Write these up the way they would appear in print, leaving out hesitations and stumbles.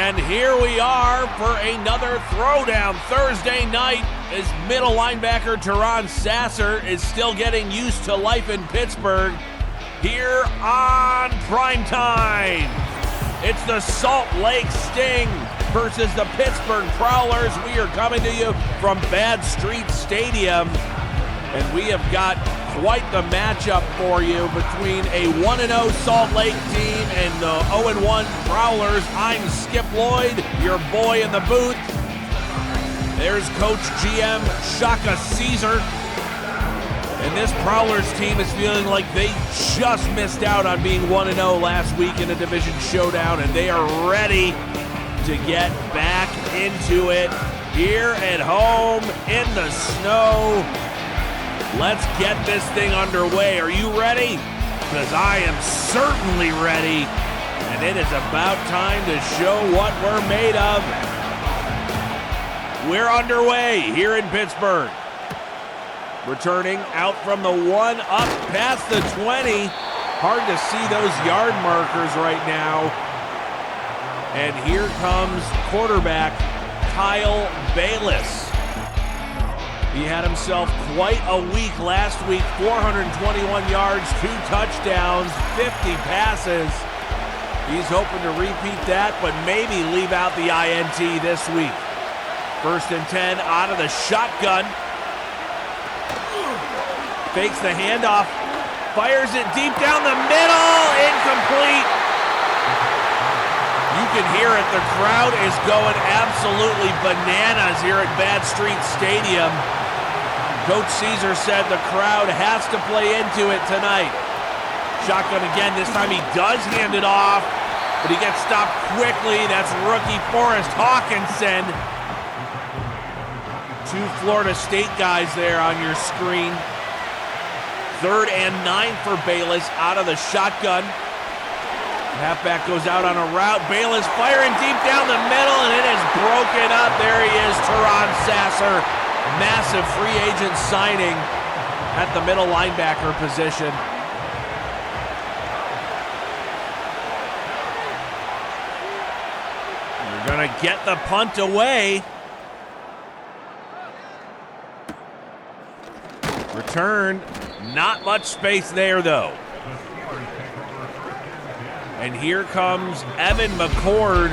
And here we are for another Throwdown Thursday night as middle linebacker Teron Sasser is still getting used to life in Pittsburgh here on primetime. It's the Salt Lake Sting versus the Pittsburgh Prowlers. We are coming to you from Bad Street Stadium, and we have got quite the matchup for you between a 1-0 Salt Lake team and the 0-1 Prowlers. I'm Skip Lloyd, your boy in the booth. There's Coach GM Shaka Caesar. And this Prowlers team is feeling like they just missed out on being 1-0 last week in a division showdown, and they are ready to get back into it here at home in the snow. Let's get this thing underway. Are you ready? Because I am certainly ready. And it is about time to show what we're made of. We're underway here in Pittsburgh. Returning out from the 1 up past the 20. Hard to see those yard markers right now. And here comes quarterback Kyle Bayless. He had himself quite a week last week, 421 yards, 2 touchdowns, 50 passes. He's hoping to repeat that, but maybe leave out the INT this week. 1st and 10 out of the shotgun. Fakes the handoff, fires it deep down the middle, incomplete. You can hear it, the crowd is going absolutely bananas here at Bad Street Stadium. Coach Caesar said the crowd has to play into it tonight. Shotgun again, this time he does hand it off, but he gets stopped quickly. That's rookie Forrest Hawkinson. 2 Florida State guys there on your screen. 3rd and 9 for Bayless out of the shotgun. Halfback goes out on a route. Bayless firing deep down the middle, and it is broken up. There he is, Teron Sasser. Massive free agent signing at the middle linebacker position. You're going to get the punt away. Return, not much space there though. And here comes Evan McCord,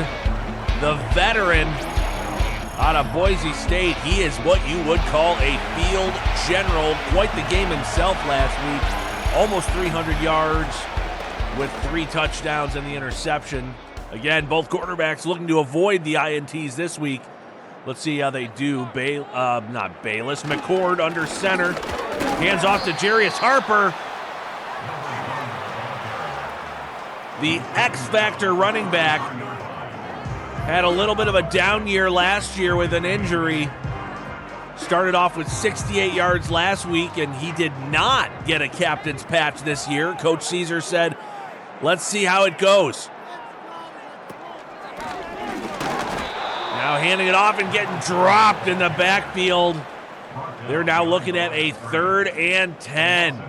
the veteran out of Boise State. He is what you would call a field general. Quite the game himself last week. Almost 300 yards with 3 touchdowns and the interception. Again, both quarterbacks looking to avoid the INTs this week. Let's see how they do. Not Bayless. McCord under center. Hands off to Jarius Harper. The X-Factor running back. Had a little bit of a down year last year with an injury. Started off with 68 yards last week, and he did not get a captain's patch this year. Coach Caesar said, let's see how it goes. Now handing it off and getting dropped in the backfield. They're now looking at a 3rd and 10.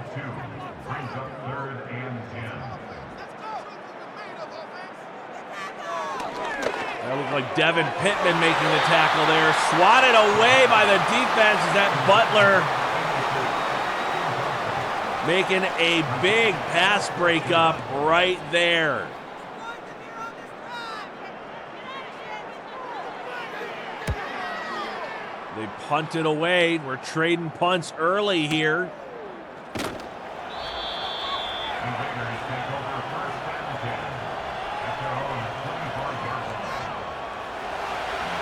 That looked like Devin Pittman making the tackle there. Swatted away by the defense. Is that Butler making a big pass breakup right there. They punted away. We're trading punts early here.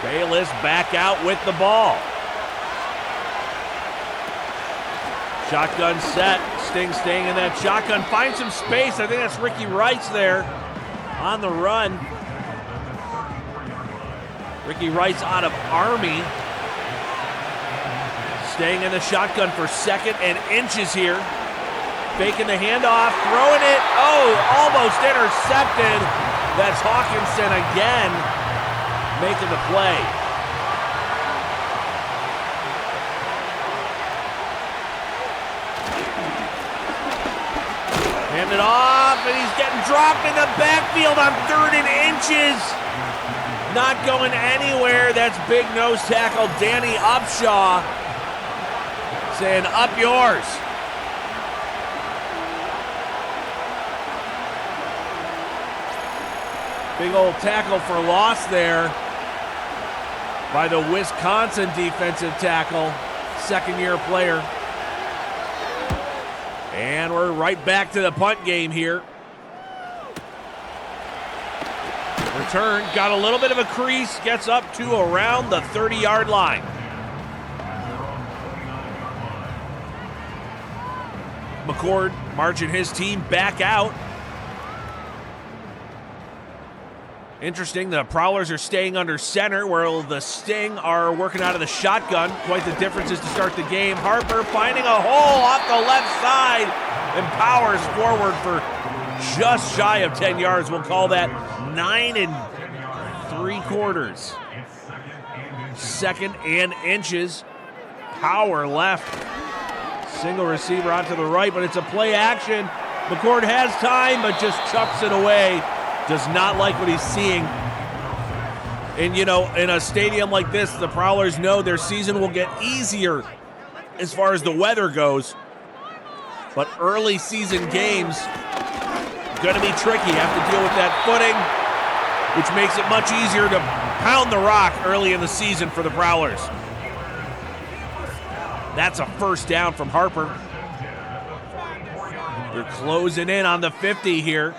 Bayless back out with the ball. Shotgun set. Sting staying in that shotgun. Finds some space. I think that's Ricky Rice there on the run. Ricky Rice out of Army. Staying in the shotgun for 2nd and inches here. Faking the handoff, throwing it. Oh, almost intercepted. That's Hawkinson again making the play. Hand it off, and he's getting dropped in the backfield on 3rd and inches. not going anywhere. That's big nose tackle Danny Upshaw saying, up yours. Big old tackle for loss there by the Wisconsin defensive tackle, second-year player. And we're right back to the punt game here. Return, got a little bit of a crease, gets up to around the 30-yard line. McCord marching his team back out. Interesting, the Prowlers are staying under center, where the Sting are working out of the shotgun. Quite the differences to start the game. Harper finding a hole off the left side and powers forward for just shy of 10 yards. We'll call that 9 3/4. Second and inches. Power left. Single receiver out to the right, but it's a play action. McCord has time, but just chucks it away. Does not like what he's seeing. And, you know, in a stadium like this, the Prowlers know their season will get easier as far as the weather goes. But early season games, going to be tricky. Have to deal with that footing, which makes it much easier to pound the rock early in the season for the Prowlers. That's a first down from Harper. They're closing in on the 50 here.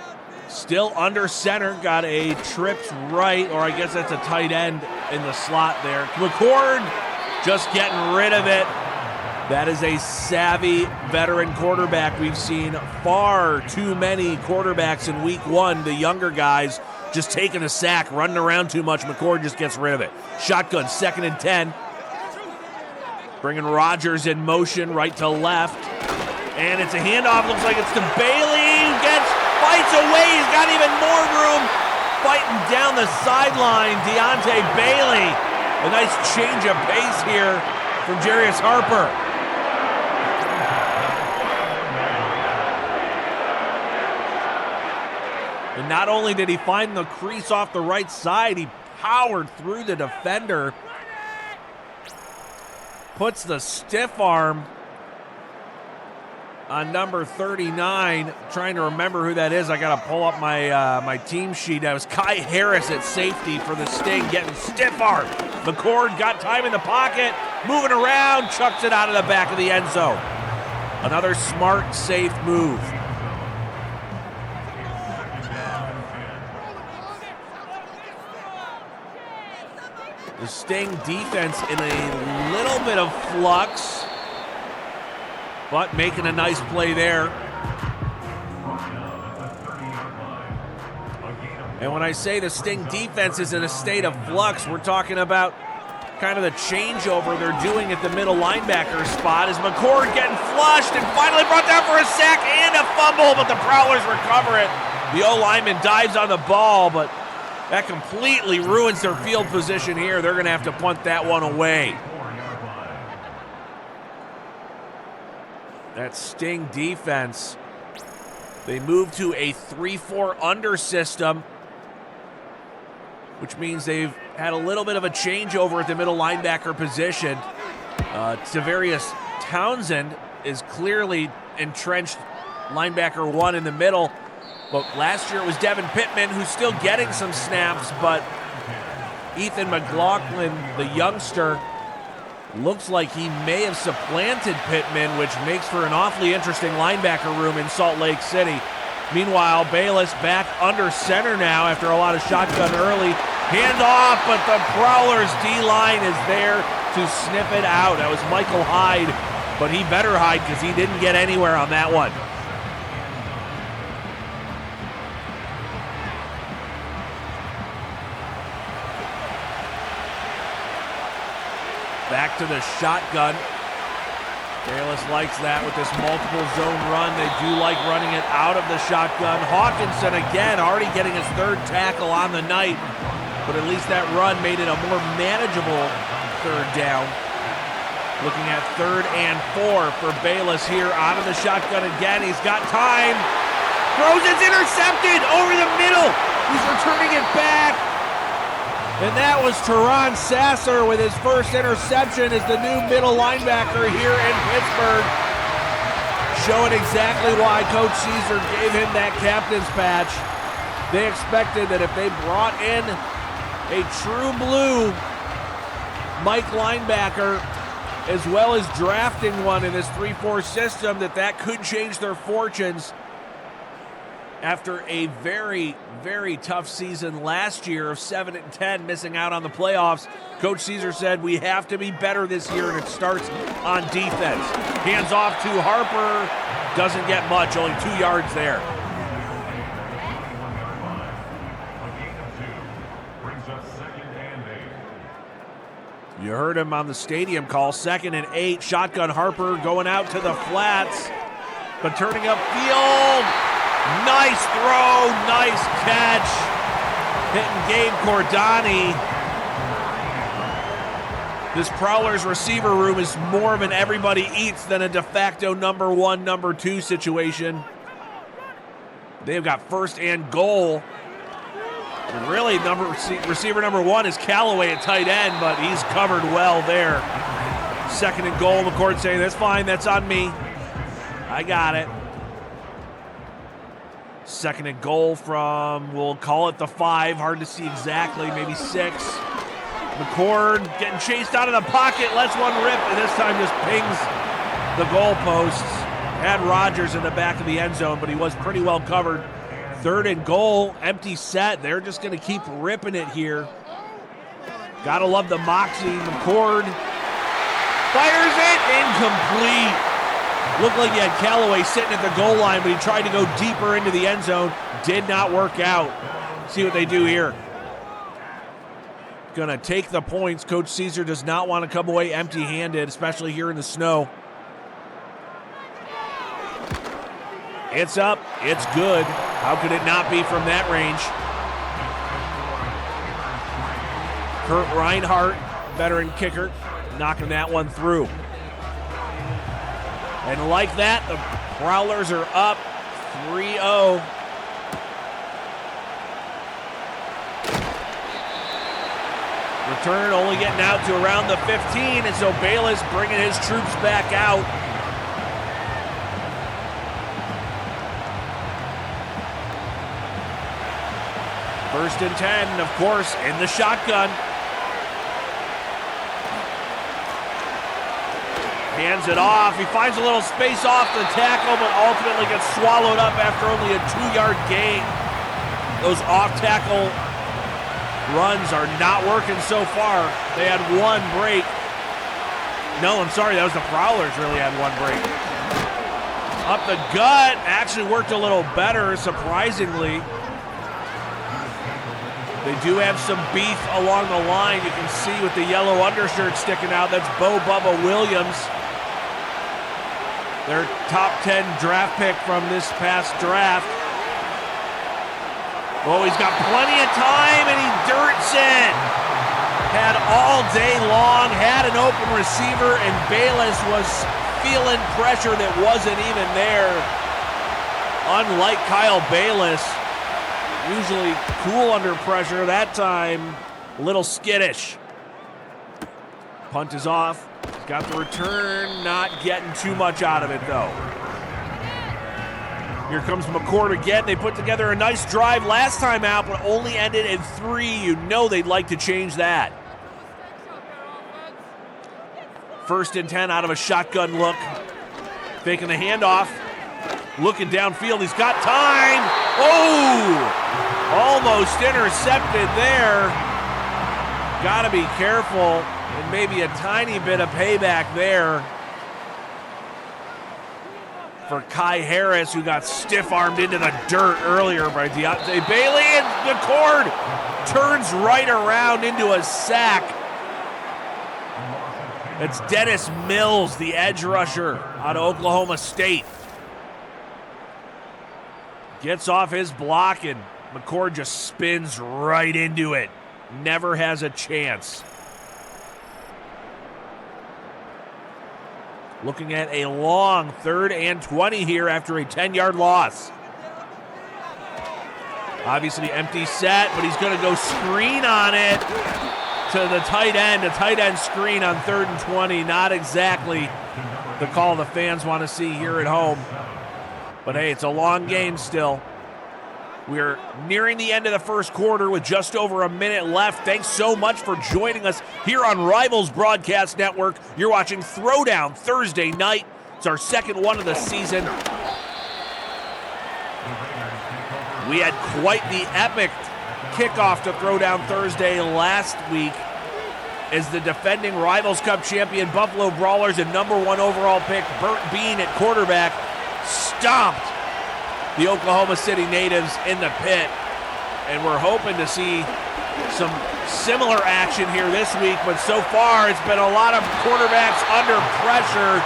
Still under center, got a tripped right, or I guess that's a tight end in the slot there. McCord just getting rid of it. That is a savvy veteran quarterback. We've seen far too many quarterbacks in week one, the younger guys, just taking a sack, running around too much. McCord just gets rid of it. Shotgun, 2nd and 10. Bringing Rodgers in motion right to left. And it's a handoff. Looks like it's to Bailey, who fights away. He's got even more room. Fighting down the sideline, Deontay Bailey. A nice change of pace here from Jarius Harper. And not only did he find the crease off the right side, he powered through the defender. Puts the stiff arm on number 39. Trying to remember who that is. I got to pull up my team sheet. That was Kai Harris at safety for the Sting, getting stiff arm. McCord got time in the pocket, moving around, chucks it out of the back of the end zone. Another smart, safe move. The Sting defense in a little bit of flux, but making a nice play there. And when I say the Sting defense is in a state of flux, we're talking about kind of the changeover they're doing at the middle linebacker spot. Is McCord getting flushed and finally brought down for a sack and a fumble, but the Prowlers recover it. The O-lineman dives on the ball, but that completely ruins their field position here. They're going to have to punt that one away. That Sting defense, they move to a 3-4 under system, which means they've had a little bit of a changeover at the middle linebacker position. Tavarius Townsend is clearly entrenched linebacker 1 in the middle. But last year it was Devin Pittman, who's still getting some snaps, but Ethan McLaughlin, the youngster, looks like he may have supplanted Pittman, which makes for an awfully interesting linebacker room in Salt Lake City. Meanwhile, Bayless back under center now after a lot of shotgun early. Hand off, but the Prowlers D-line is there to sniff it out. That was Michael Hyde, but he better hide because he didn't get anywhere on that one. Back to the shotgun. Bayless likes that with this multiple zone run. They do like running it out of the shotgun. Hawkinson again already getting his 3rd tackle on the night, but at least that run made it a more manageable 3rd down. Looking at 3rd and 4 for Bayless here out of the shotgun again. He's got time. Throws, it's intercepted over the middle. He's returning it back. And that was Teron Sasser with his first interception as the new middle linebacker here in Pittsburgh. Showing exactly why Coach Caesar gave him that captain's patch. They expected that if they brought in a true blue Mike linebacker, as well as drafting one in this 3-4 system, that could change their fortunes. After a very, very tough season last year of 7-10, missing out on the playoffs, Coach Caesar said we have to be better this year, and it starts on defense. Hands off to Harper. Doesn't get much, only 2 yards there. You heard him on the stadium call, 2nd and 8. Shotgun Harper going out to the flats, but turning upfield. Nice throw, nice catch. Hitting Gabe Cordani. This Prowlers receiver room is more of an everybody eats than a de facto number 1, number 2 situation. They've got 1st and goal. And really, receiver number 1 is Callaway at tight end, but he's covered well there. 2nd and goal. McCord saying, that's fine, that's on me. I got it. 2nd and goal from, we'll call it the 5. Hard to see exactly, maybe 6. McCord getting chased out of the pocket, lets one rip, and this time just pings the goalposts. Had Rodgers in the back of the end zone, but he was pretty well covered. 3rd and goal, empty set. They're just going to keep ripping it here. Gotta love the moxie. McCord fires it, incomplete. Looked like he had Callaway sitting at the goal line, but he tried to go deeper into the end zone. Did not work out. See what they do here. Gonna take the points. Coach Caesar does not want to come away empty-handed, especially here in the snow. It's up, it's good. How could it not be from that range? Kurt Reinhardt, veteran kicker, knocking that one through. And like that, the Prowlers are up 3-0. Return only getting out to around the 15, and so Bayless bringing his troops back out. First and 10, of course, in the shotgun. Hands it off. He finds a little space off the tackle, but ultimately gets swallowed up after only a 2-yard gain. Those off-tackle runs are not working so far. They had one break. No, I'm sorry, that was the Prowlers really had one break. Up the gut, actually worked a little better, surprisingly. They do have some beef along the line. You can see with the yellow undershirt sticking out, that's Bo Bubba Williams. Their top 10 draft pick from this past draft. Oh, he's got plenty of time, and he dirts it. Had all day long, had an open receiver, and Bayless was feeling pressure that wasn't even there. Unlike Kyle Bayless, usually cool under pressure, that time a little skittish. Punt is off. Got the return, not getting too much out of it though. Here comes McCord again. They put together a nice drive last time out, but only ended in 3. You know they'd like to change that. First and 10 out of a shotgun look. Faking the handoff. Looking downfield. He's got time. Oh! Almost intercepted there. Got to be careful. And maybe a tiny bit of payback there for Kai Harris, who got stiff-armed into the dirt earlier by Deontay Bailey, and McCord turns right around into a sack. It's Dennis Mills, the edge rusher out of Oklahoma State. Gets off his block, and McCord just spins right into it. Never has a chance. Looking at a long 3rd and 20 here after a 10-yard loss. Obviously empty set, but he's going to go screen on it to the tight end. A tight end screen on 3rd and 20. Not exactly the call the fans want to see here at home. But hey, it's a long game still. We're nearing the end of the first quarter with just over a minute left. Thanks so much for joining us here on Rivals Broadcast Network. You're watching Throwdown Thursday Night. It's our second one of the season. We had quite the epic kickoff to Throwdown Thursday last week as the defending Rivals Cup champion Buffalo Prowlers and #1 overall pick Burt Bean at quarterback stomped the Oklahoma City natives in the pit. And we're hoping to see some similar action here this week, but so far it's been a lot of quarterbacks under pressure.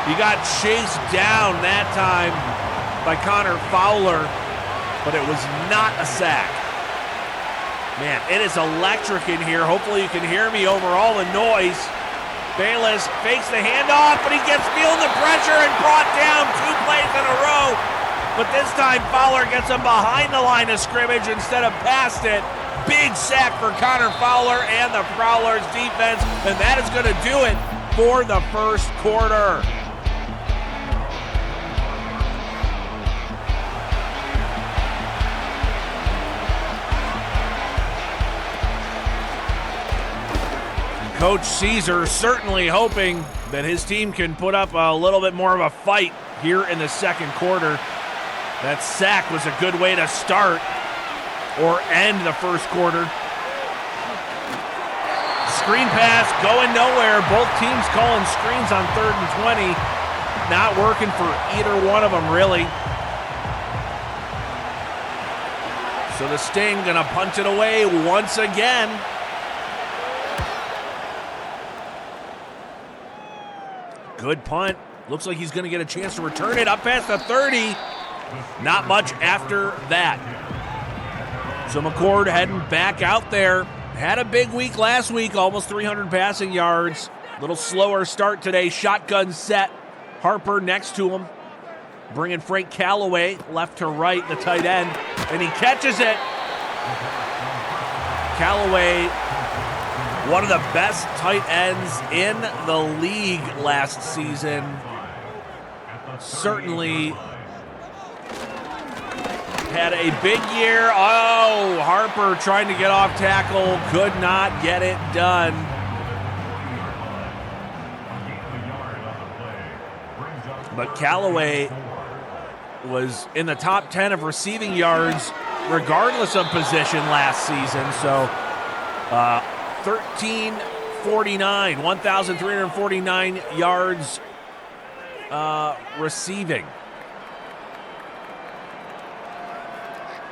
He got chased down that time by Connor Fowler, but it was not a sack. Man, it is electric in here. Hopefully you can hear me over all the noise. Bayless fakes the handoff, but he gets feeling the pressure and brought down 2 plays in a row. But this time Fowler gets him behind the line of scrimmage instead of past it. Big sack for Connor Fowler and the Prowlers defense, and that is going to do it for the first quarter. Coach Caesar certainly hoping that his team can put up a little bit more of a fight here in the second quarter. That sack was a good way to start or end the first quarter. Screen pass going nowhere. Both teams calling screens on 3rd and 20. Not working for either one of them, really. So the Sting gonna punt it away once again. Good punt. Looks like he's going to get a chance to return it up past the 30. Not much after that. So McCord heading back out there. Had a big week last week, almost 300 passing yards. A little slower start today. Shotgun set. Harper next to him. Bringing Frank Callaway left to right, the tight end. And he catches it. Callaway, one of the best tight ends in the league last season. Certainly had a big year. Oh, Harper trying to get off tackle, could not get it done. But Callaway was in the top 10 of receiving yards regardless of position last season. So 1,349, 1,349 yards receiving.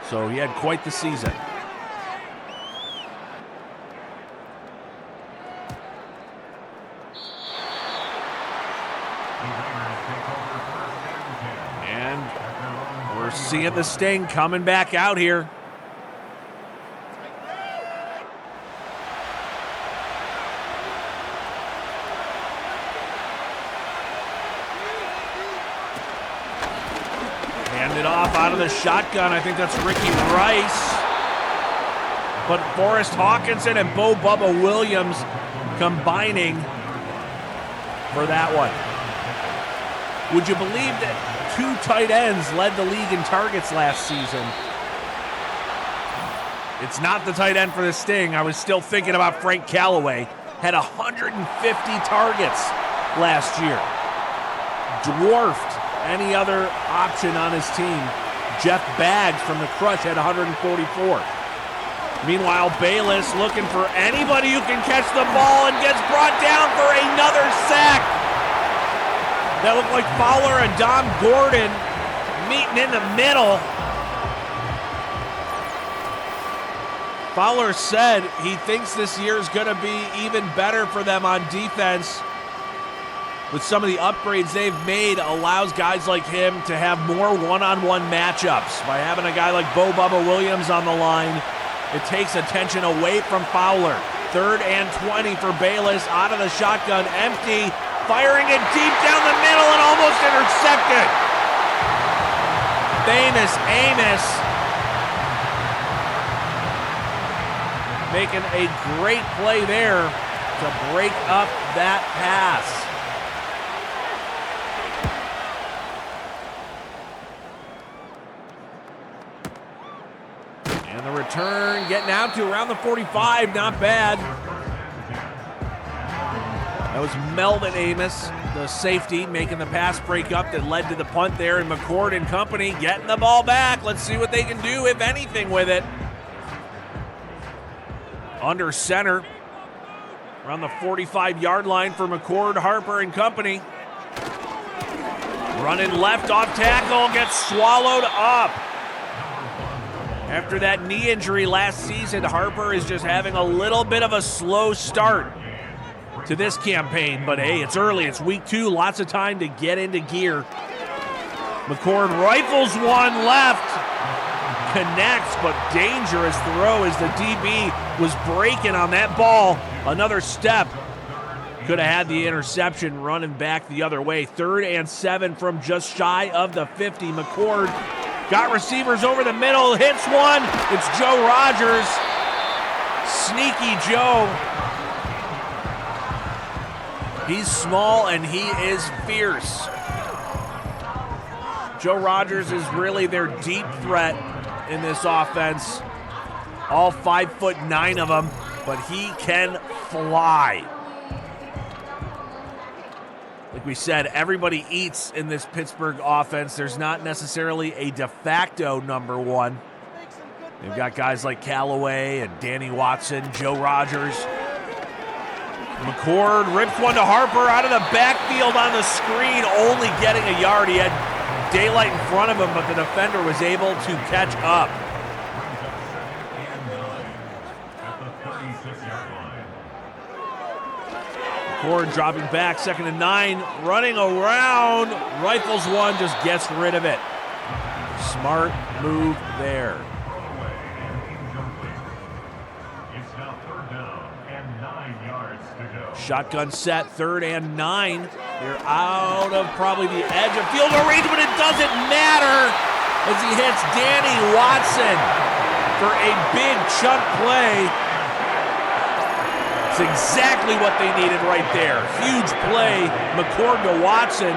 So he had quite the season. And we're seeing the Sting coming back out here. Handed off out of the shotgun. I think that's Ricky Rice. But Forrest Hawkinson and Bo Bubba Williams combining for that one. Would you believe that 2 tight ends led the league in targets last season? It's not the tight end for the Sting. I was still thinking about Frank Callaway. Had 150 targets last year. Dwarfed any other option on his team. Jeff Baggs from the Crush had 144. Meanwhile, Bayless looking for anybody who can catch the ball and gets brought down for another sack. That looked like Fowler and Dom Gordon meeting in the middle. Fowler said he thinks this year is going to be even better for them on defense. With some of the upgrades they've made, allows guys like him to have more one-on-one matchups. By having a guy like Bo Bubba Williams on the line, it takes attention away from Fowler. 3rd and 20 for Bayless, out of the shotgun, empty, firing it deep down the middle and almost intercepted. Famous Amos making a great play there to break up that pass. And the return getting out to around the 45, not bad. That was Melvin Amos, the safety, making the pass break up that led to the punt there, and McCord and company getting the ball back. Let's see what they can do, if anything, with it. Under center, around the 45-yard line for McCord, Harper, and company. Running left off tackle, gets swallowed up. After that knee injury last season, Harper is just having a little bit of a slow start to this campaign, but hey, it's early, it's week 2, lots of time to get into gear. McCord rifles one left, connects, but dangerous throw as the DB was breaking on that ball. Another step, could have had the interception, running back the other way. 3rd and 7 from just shy of the 50. McCord got receivers over the middle, hits one, it's Joe Rogers. Sneaky Joe. He's small and he is fierce. Joe Rogers is really their deep threat in this offense. All 5'9" of them, but he can fly. Like we said, everybody eats in this Pittsburgh offense. There's not necessarily a de facto number one. They've got guys like Callaway and Danny Watson, Joe Rogers. McCord rips one to Harper out of the backfield on the screen, only getting a yard. He had daylight in front of him, but the defender was able to catch up. McCord dropping back, 2nd and 9, running around, rifles one, just gets rid of it. Smart move there. Shotgun set, 3rd and 9. They're out of probably the edge of field goal range, but it doesn't matter as he hits Danny Watson for a big chunk play. It's exactly what they needed right there. Huge play. McCord to Watson,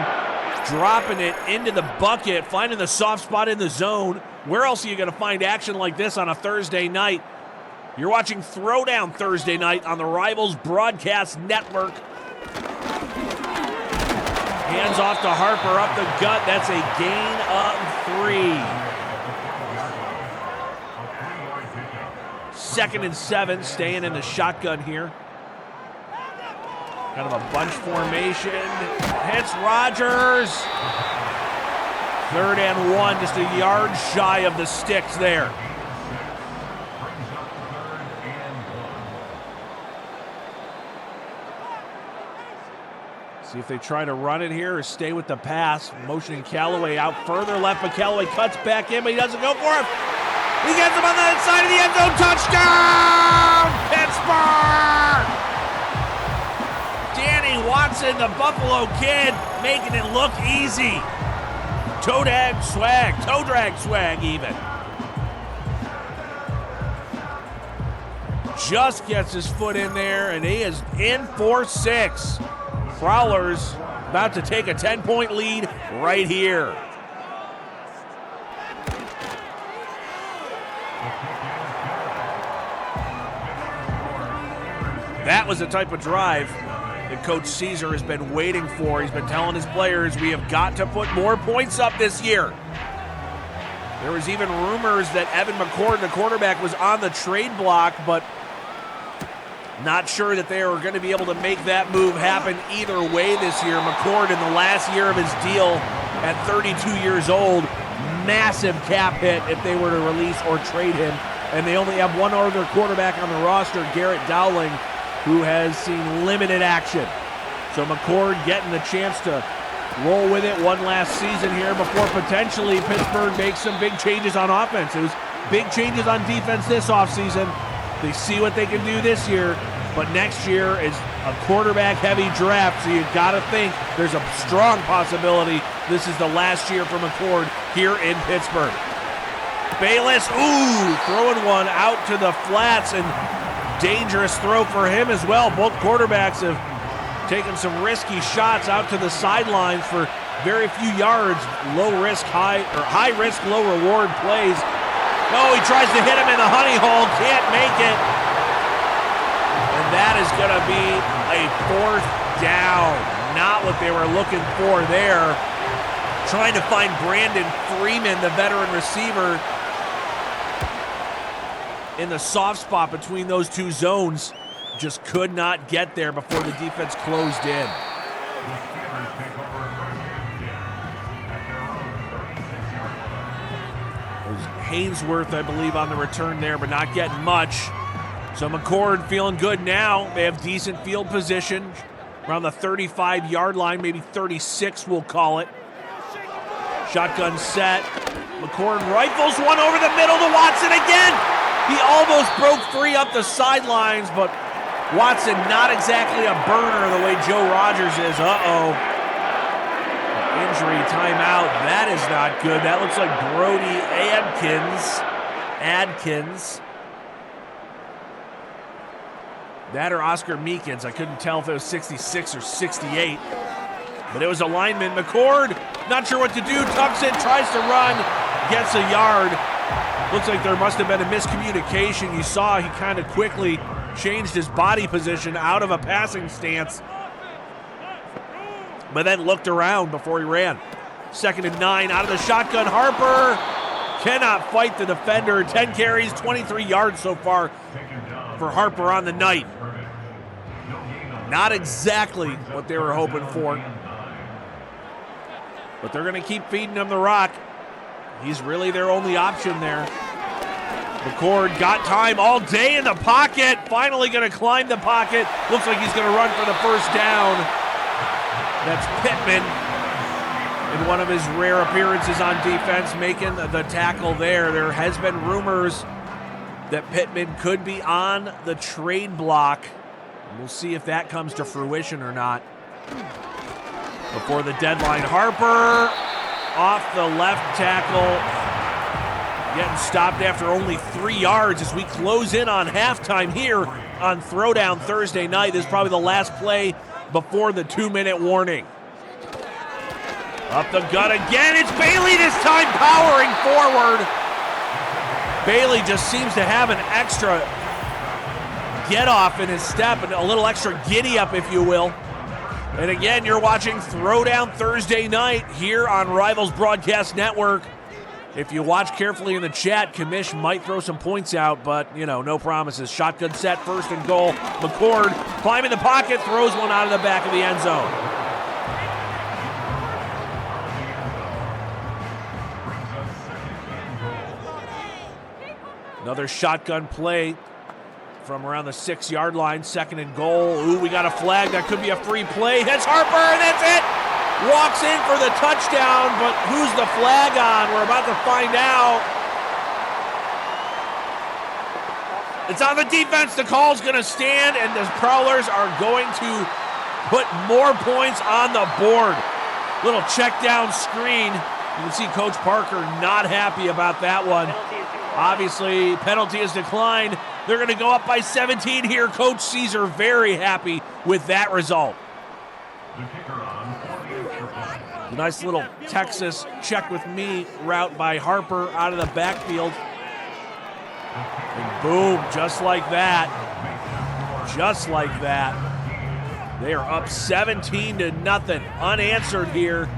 dropping it into the bucket, finding the soft spot in the zone. Where else are you going to find action like this on a Thursday night? You're watching Throwdown Thursday Night on the Rivals Broadcast Network. Hands off to Harper, up the gut. That's a gain of 3. 2nd and 7, staying in the shotgun here. Kind of a bunch formation. Hits Rogers. 3rd and 1, just a yard shy of the sticks there. See if they try to run it here or stay with the pass. Motioning Callaway out further left, but Callaway cuts back in, but he doesn't go for it. He gets him on the inside of the end zone. Touchdown, Pittsburgh! Danny Watson, the Buffalo kid, making it look easy. Toe drag swag even. Just gets his foot in there, and he is in for 6. Prowlers about to take a 10-point lead right here. That was the type of drive that Coach Caesar has been waiting for. He's been telling his players, we have got to put more points up this year. There was even rumors that Evan McCord, the quarterback, was on the trade block, but not sure that they were going to be able to make that move happen either way this year. McCord, in the last year of his deal at 32 years old, massive cap hit if they were to release or trade him. And they only have one other quarterback on the roster, Garrett Dowling, who has seen limited action. So McCord getting the chance to roll with it one last season here before potentially Pittsburgh makes some big changes on offense. It was big changes on defense this offseason. They see what they can do this year, but next year is a quarterback-heavy draft, so you've got to think there's a strong possibility this is the last year for McCord here in Pittsburgh. Bayless, throwing one out to the flats, and dangerous throw for him as well. Both quarterbacks have taken some risky shots out to the sidelines for very few yards. High risk, low reward plays. No, he tries to hit him in the honey hole, can't make it. And that is going to be a 4th down. Not what they were looking for there. Trying to find Brandon Freeman, the veteran receiver, in the soft spot between those two zones. Just could not get there before the defense closed in. Hainsworth, I believe, on the return there, but not getting much. So McCord feeling good now. They have decent field position around the 35-yard line, maybe 36 we'll call it. Shotgun set. McCord rifles one over the middle to Watson again. He almost broke free up the sidelines, but Watson not exactly a burner the way Joe Rogers is. Injury timeout. That is not good. That looks like Brody Adkins. That or Oscar Meekins. I couldn't tell if it was 66 or 68. But it was a lineman. McCord, not sure what to do. Tucks it, tries to run, gets a yard. Looks like there must have been a miscommunication. You saw he kind of quickly changed his body position out of a passing stance, but then looked around before he ran. 2nd and 9 out of the shotgun. Harper cannot fight the defender. 10 carries, 23 yards so far for Harper on the night. Not exactly what they were hoping for, but they're going to keep feeding him the rock. He's really their only option there. McCord got time all day in the pocket. Finally going to climb the pocket. Looks like he's going to run for the 1st down. That's Pittman in one of his rare appearances on defense, making the tackle there. There has been rumors that Pittman could be on the trade block. We'll see if that comes to fruition or not. Before the deadline, Harper off the left tackle, getting stopped after only 3 yards as we close in on halftime here on Throwdown Thursday night. This is probably the last play before the 2-minute warning. Up the gut again, it's Bailey this time powering forward. Bailey just seems to have an extra get off in his step and a little extra giddy up, if you will. And again, you're watching Throwdown Thursday night here on Rivals Broadcast Network. If you watch carefully in the chat, Kamish might throw some points out, but, no promises. Shotgun set, 1st and goal. McCord climbing the pocket, throws one out of the back of the end zone. Another shotgun play from around the 6-yard line, 2nd and goal. Ooh, we got a flag. That could be a free play. Hits Harper, and that's it. Walks in for the touchdown, but who's the flag on? We're about to find out. It's on the defense. The call's going to stand, and the Prowlers are going to put more points on the board. Little check down screen. You can see Coach Parker not happy about that one. Obviously, penalty is declined. They're going to go up by 17 here. Coach Caesar very happy with that result. A nice little Texas check with me route by Harper out of the backfield. And boom, just like that. Just like that. They are up 17-0, unanswered here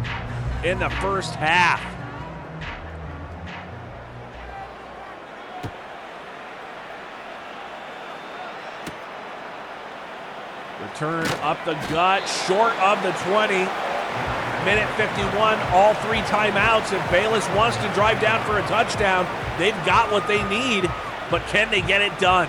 in the first half. Return up the gut, short of the 20. Minute 51, all 3 timeouts. If Bayless wants to drive down for a touchdown, they've got what they need, but can they get it done?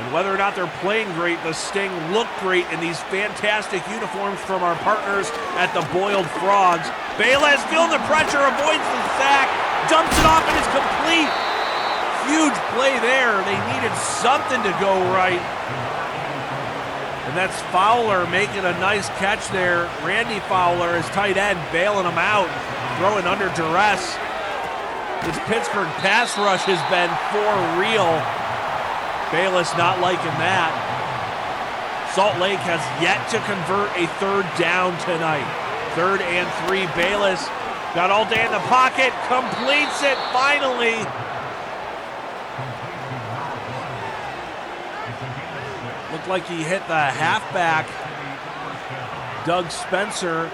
And whether or not they're playing great, the Sting look great in these fantastic uniforms from our partners at the Boiled Frogs. Bayless feeling the pressure, avoids the sack, dumps it off, and is complete. Huge play there. They needed something to go right. And that's Fowler making a nice catch there. Randy Fowler, his tight end, bailing him out, throwing under duress. This Pittsburgh pass rush has been for real. Bayless not liking that. Salt Lake has yet to convert a third down tonight. 3rd and 3. Bayless got all day in the pocket, completes it finally. Looked like he hit the halfback, Doug Spencer,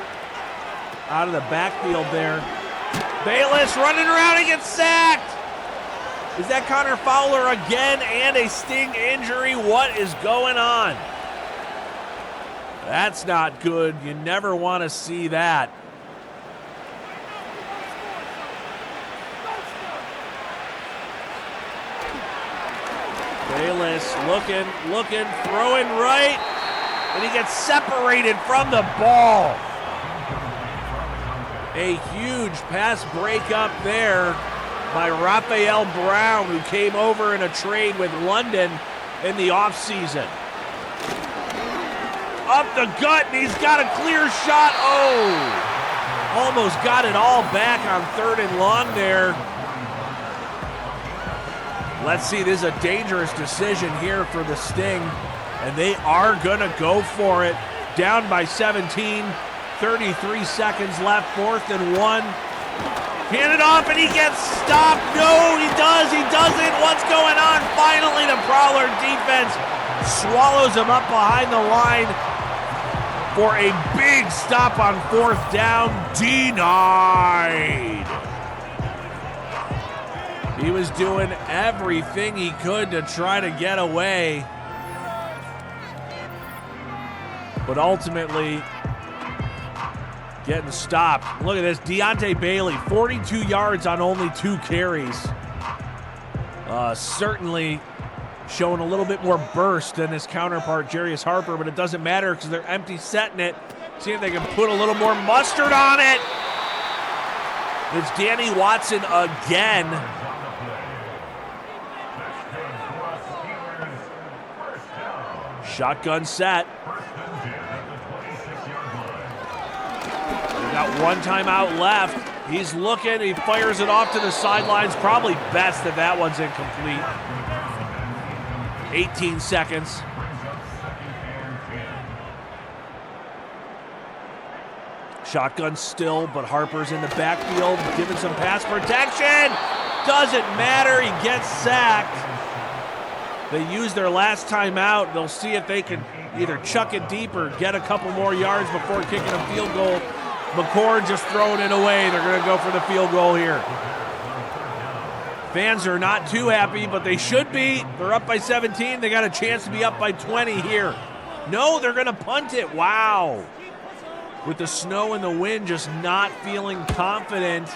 out of the backfield there. Bayless running around and gets sacked. Is that Connor Fowler again and a sting injury? What is going on? That's not good. You never want to see that. Bayless looking, throwing right, and he gets separated from the ball. A huge pass breakup there by Raphael Brown, who came over in a trade with London in the offseason. Up the gut, and he's got a clear shot. Oh, almost got it all back on 3rd and long there. Let's see, this is a dangerous decision here for the Sting, and they are gonna go for it. Down by 17, 33 seconds left, 4th and 1. Hand it off, and he gets stopped. No, he doesn't. What's going on? Finally, the Prowler defense swallows him up behind the line for a big stop on 4th down. Denied. He was doing everything he could to try to get away, but ultimately getting stopped. Look at this, Deontay Bailey, 42 yards on only 2 carries. Certainly showing a little bit more burst than his counterpart, Jarius Harper, but it doesn't matter because they're empty setting it. See if they can put a little more mustard on it. It's Danny Watson again. Shotgun set. We've got 1 timeout left. He's looking, he fires it off to the sidelines. Probably best that that one's incomplete. 18 seconds. Shotgun still, but Harper's in the backfield, giving some pass protection. Doesn't matter, he gets sacked. They use their last timeout. They'll see if they can either chuck it deep or get a couple more yards before kicking a field goal. McCord just throwing it away. They're going to go for the field goal here. Fans are not too happy, but they should be. They're up by 17. They got a chance to be up by 20 here. No, they're going to punt it. Wow. With the snow and the wind, just not feeling confident.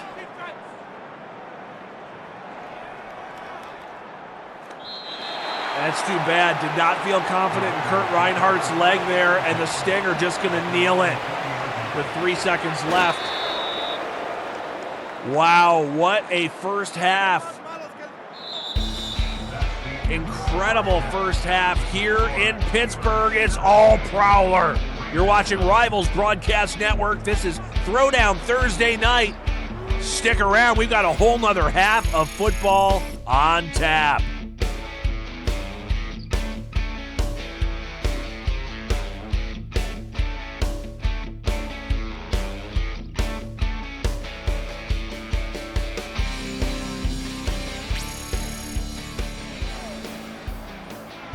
That's too bad. Did not feel confident in Kurt Reinhardt's leg there, and the Sting are just going to kneel it with 3 seconds left. Wow, what a first half. Incredible first half here in Pittsburgh. It's all Prowler. You're watching Rivals Broadcast Network. This is Throwdown Thursday Night. Stick around. We've got a whole nother half of football on tap.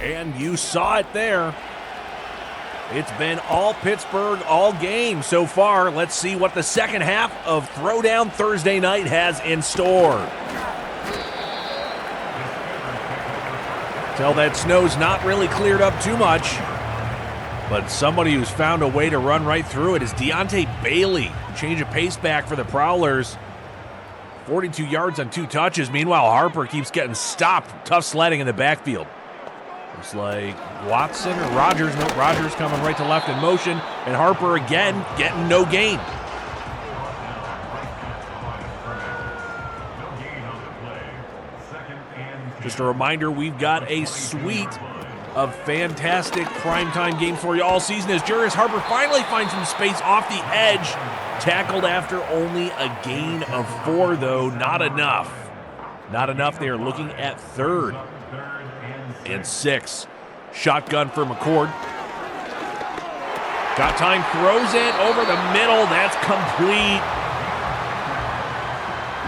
And you saw it there. It's been all Pittsburgh all game so far. Let's see what the second half of Throwdown Thursday Night has in store. Tell that snow's not really cleared up too much, but somebody who's found a way to run right through it is Deontay Bailey. Change of pace back for the Prowlers. 42 yards on 2 touches. Meanwhile, Harper keeps getting stopped. Tough sledding in the backfield. Looks like Watson or Rogers. No, Rogers coming right to left in motion. And Harper again getting no gain. Just a reminder, we've got a suite of fantastic primetime games for you all season as Jarius Harper finally finds some space off the edge. Tackled after only a gain of 4, though. Not enough. Not enough. They are looking at 3rd and 6. Shotgun for McCord. Got time, throws it over the middle. That's complete.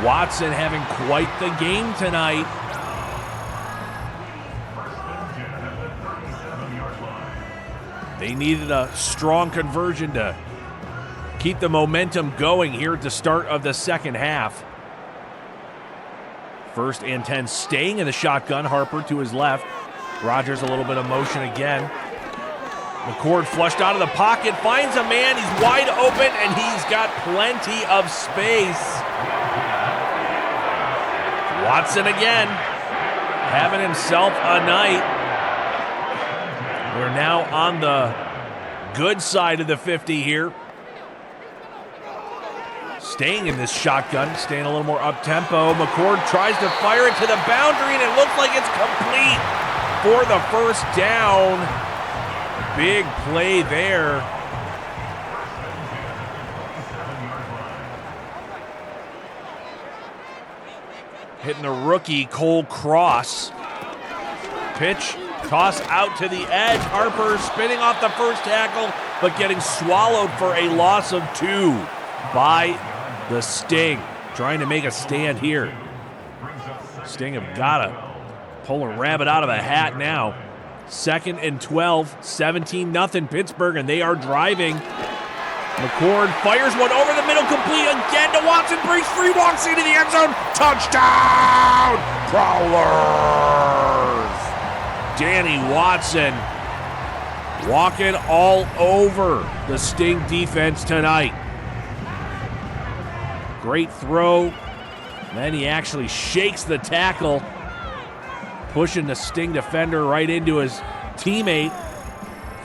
Watson having quite the game tonight. They needed a strong conversion to keep the momentum going here at the start of the second half. 1st and 10, staying in the shotgun. Harper to his left. Rogers a little bit of motion again. McCord flushed out of the pocket, finds a man, he's wide open, and he's got plenty of space. Watson again, having himself a night. We're now on the good side of the 50 here. Staying in this shotgun, staying a little more up-tempo. McCord tries to fire it to the boundary, and it looks like it's complete for the first down. Big play there. Hitting the rookie, Cole Cross. Pitch, toss out to the edge. Harper spinning off the first tackle, but getting swallowed for a loss of 2 by the Sting. Trying to make a stand here. Sting have got to pull a rabbit out of a hat now. 2nd and 12, 17-0 Pittsburgh, and they are driving. McCord fires one over the middle, complete again to Watson, breaks free, walks into the end zone, touchdown, Prowlers! Danny Watson walking all over the Sting defense tonight. Great throw, then he actually shakes the tackle, pushing the Sting defender right into his teammate,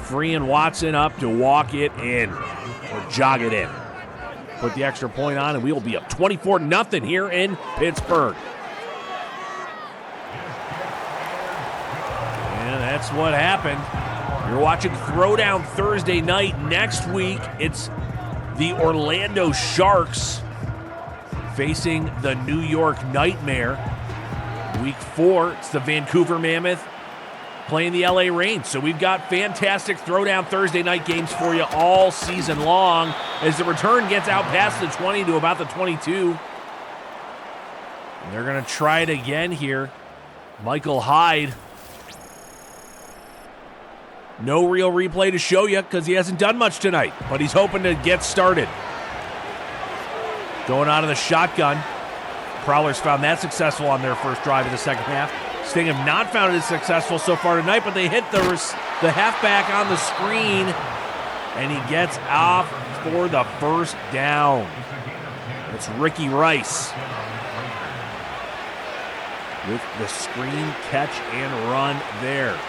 freeing Watson up to walk it in, or jog it in. Put the extra point on, and we will be up 24-0 here in Pittsburgh. And that's what happened. You're watching Throwdown Thursday Night. Next week, it's the Orlando Sharks facing the New York Nightmare. Week 4, it's the Vancouver Mammoth playing the LA Reign. So we've got fantastic Throwdown Thursday night games for you all season long as the return gets out past the 20 to about the 22. And they're going to try it again here. Michael Hyde. No real replay to show you because he hasn't done much tonight, but he's hoping to get started. Going out of the shotgun. Prowlers found that successful on their first drive of the second half. Sting have not found it successful so far tonight, but they hit the halfback on the screen, and he gets off for the first down. It's Ricky Rice with the screen catch and run there.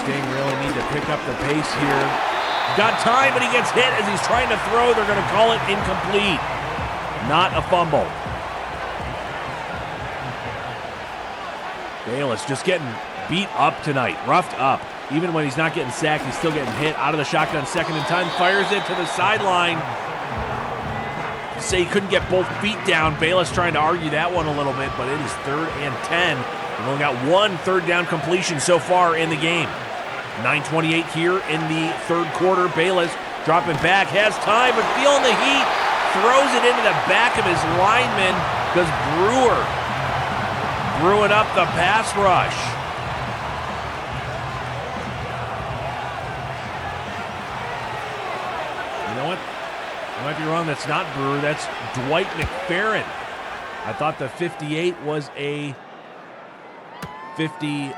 Sting really need to pick up the pace here. Got time, but he gets hit as he's trying to throw. They're going to call it incomplete. Not a fumble. Bayless just getting beat up tonight, roughed up. Even when he's not getting sacked, he's still getting hit out of the shotgun. 2nd and 10, fires it to the sideline. Say he couldn't get both feet down. Bayless trying to argue that one a little bit, but it is 3rd and 10. We've only got one third down completion so far in the game. 9:28 here in the third quarter. Bayless dropping back, has time, but feeling the heat, throws it into the back of his lineman because Brewer brewing up the pass rush. You know what? I might be wrong. That's not Brewer. That's Dwight McFerrin. I thought the 58 was a 57.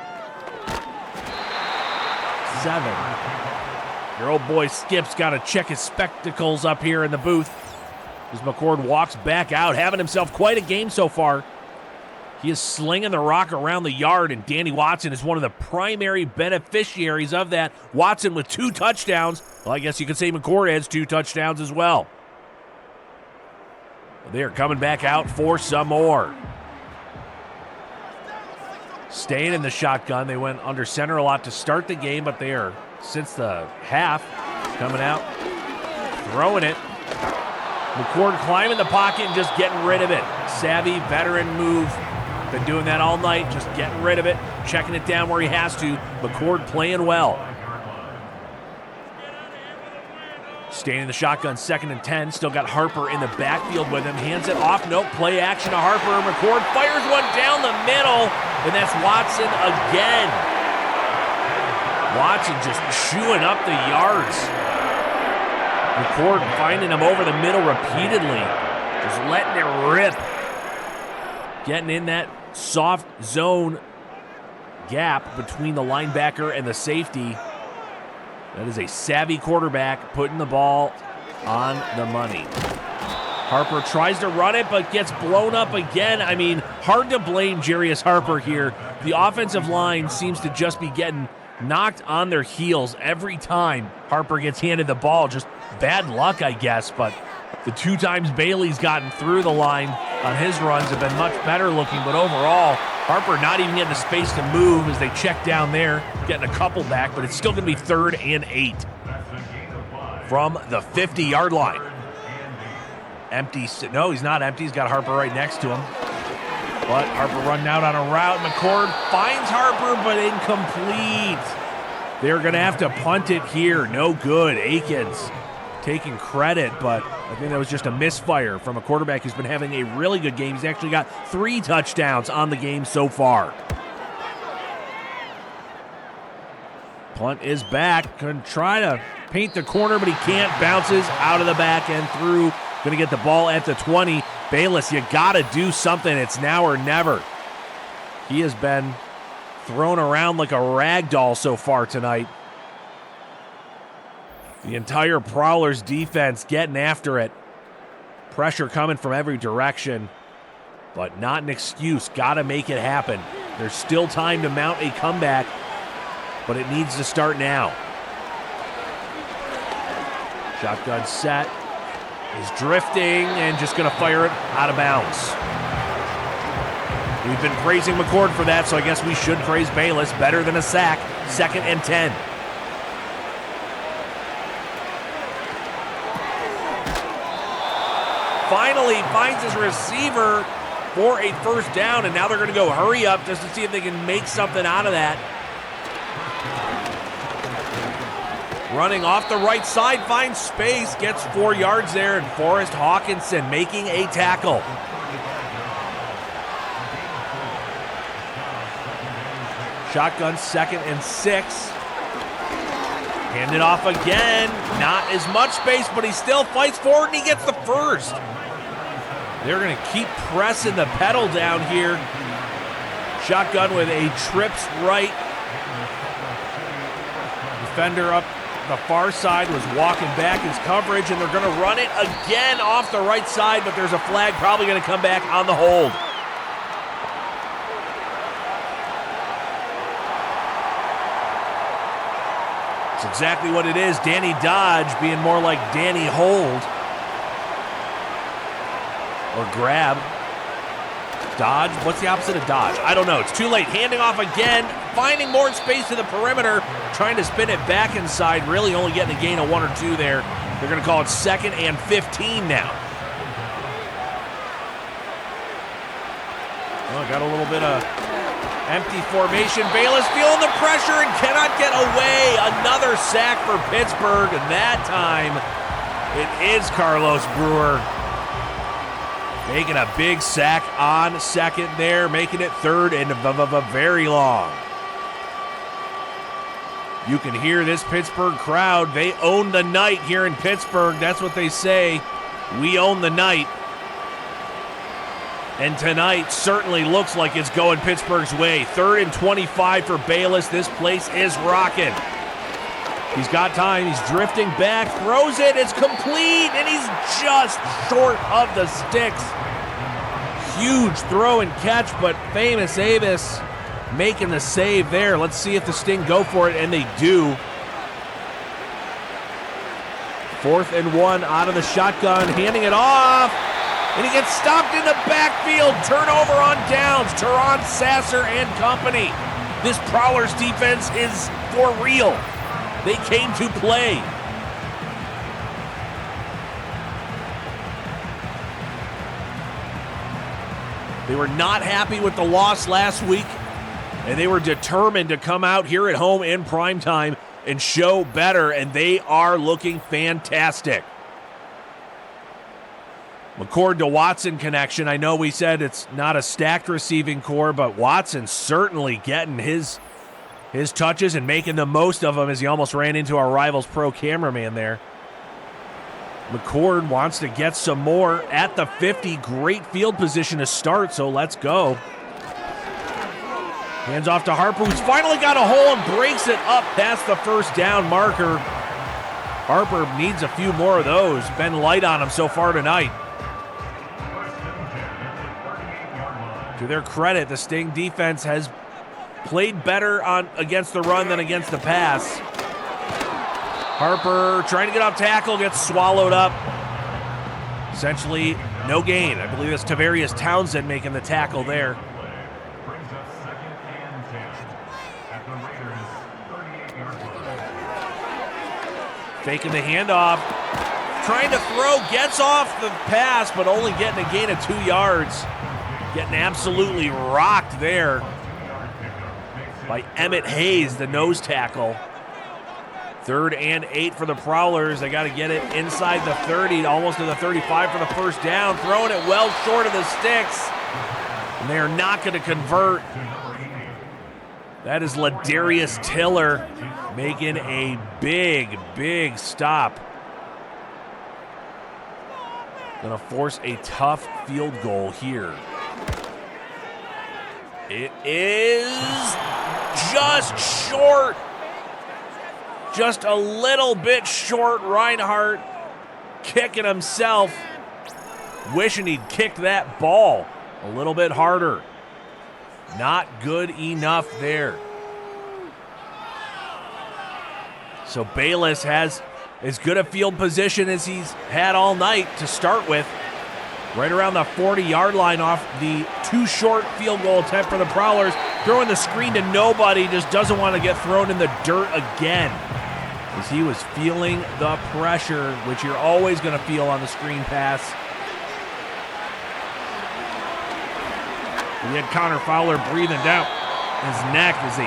Your old boy Skip's got to check his spectacles up here in the booth as McCord walks back out, having himself quite a game so far. He is slinging the rock around the yard, and Danny Watson is one of the primary beneficiaries of that. Watson with 2 touchdowns. Well, I guess you could say McCord has 2 touchdowns as well. They are coming back out for some more. Staying in the shotgun. They went under center a lot to start the game, but they are, since the half, coming out, throwing it. McCord climbing the pocket and just getting rid of it. Savvy veteran move Been doing that all night, just getting rid of it, checking it down where he has to. McCord playing well. Staying in the shotgun, 2nd and 10. Still got Harper in the backfield with him. Hands it off. Nope. Play action to Harper. McCord fires one down the middle, and that's Watson again. Watson just chewing up the yards. McCord finding him over the middle repeatedly. Just letting it rip. Getting in that soft zone gap between the linebacker and the safety. That is a savvy quarterback putting the ball on the money. Harper tries to run it, but gets blown up again. I mean, hard to blame Jarius Harper here. The offensive line seems to just be getting knocked on their heels every time Harper gets handed the ball. Just bad luck, I guess, but the 2 times Bailey's gotten through the line on his runs have been much better looking, but overall, Harper not even getting the space to move as they check down there, getting a couple back, but it's still going to be 3rd and 8 from the 50-yard line. Empty. No, he's not empty. He's got Harper right next to him. But Harper running out on a route. McCord finds Harper, but incomplete. They're going to have to punt it here. No good. Akins taking credit, but I think that was just a misfire from a quarterback who's been having a really good game. He's actually got 3 touchdowns on the game so far. Punt is back. Going to try to paint the corner, but he can't. Bounces out of the back end through. Going to get the ball at the 20. Bayless, you got to do something. It's now or never. He has been thrown around like a rag doll so far tonight. The entire Prowlers defense getting after it. Pressure coming from every direction, but not an excuse. Got to make it happen. There's still time to mount a comeback, but it needs to start now. Shotgun set. He's drifting and just going to fire it out of bounds. We've been praising McCord for that, so I guess we should praise Bayless. Better than a sack. 2nd and 10. Finally finds his receiver for a 1st down, and now they're going to go hurry up just to see if they can make something out of that. Running off the right side, finds space, gets 4 yards there, and Forrest Hawkinson making a tackle. Shotgun, 2nd and 6. Hand it off again. Not as much space, but he still fights forward, and he gets the 1st. They're going to keep pressing the pedal down here. Shotgun with a trips right. Defender up the far side was walking back his coverage, and they're going to run it again off the right side, but there's a flag probably going to come back on the hold. It's exactly what it is. Danny Dodge being more like Danny Hold. Or grab. Dodge? What's the opposite of dodge? I don't know. It's too late. Handing off again. Finding more space to the perimeter. Trying to spin it back inside. Really only getting a gain of 1 or 2 there. They're going to call it 2nd and 15 now. Well, got a little bit of empty formation. Bayless feeling the pressure and cannot get away. Another sack for Pittsburgh. And that time, it is Carlos Brewer. Making a big sack on 2nd there, making it 3rd and very long. You can hear this Pittsburgh crowd. They own the night here in Pittsburgh. That's what they say. We own the night. And tonight certainly looks like it's going Pittsburgh's way. 3rd and 25 for Bayless. This place is rocking. He's got time. He's drifting back. Throws it. It's complete. And he's just short of the sticks. Huge throw and catch, but Famous Avis making the save there. Let's see if the Sting go for it, and they do. 4th and 1 out of the shotgun. Handing it off. And he gets stopped in the backfield. Turnover on downs. Teron Sasser and company. This Prowlers defense is for real. They came to play. They were not happy with the loss last week, and they were determined to come out here at home in primetime and show better, and they are looking fantastic. McCord to Watson connection. I know we said it's not a stacked receiving core, but Watson certainly getting his touches and making the most of them as he almost ran into our rival's pro cameraman there. McCord wants to get some more at the 50. Great field position to start, so let's go. Hands off to Harper, who's finally got a hole and breaks it up past the first down marker. Harper needs a few more of those. Been light on him so far tonight. To their credit, the Sting defense has played better against the run than against the pass. Harper trying to get off tackle, gets swallowed up. Essentially, no gain. I believe it's Tavarius Townsend making the tackle there. Faking the handoff. Trying to throw, gets off the pass, but only getting a gain of 2 yards. Getting absolutely rocked there by Emmett Hayes, the nose tackle. 3rd and 8 for the Prowlers. They got to get it inside the 30, almost to the 35 for the first down. Throwing it well short of the sticks. And they are not going to convert. That is Ladarius Tiller making a big, big stop. Going to force a tough field goal here. It is just short. Just a little bit short. Reinhardt kicking himself. Wishing he'd kicked that ball a little bit harder. Not good enough there. So Bayless has as good a field position as he's had all night to start with. Right around the 40-yard line off the too short field goal attempt for the Prowlers. Throwing the screen to nobody, just doesn't want to get thrown in the dirt again. As he was feeling the pressure, which you're always going to feel on the screen pass. We had Connor Fowler breathing down his neck as he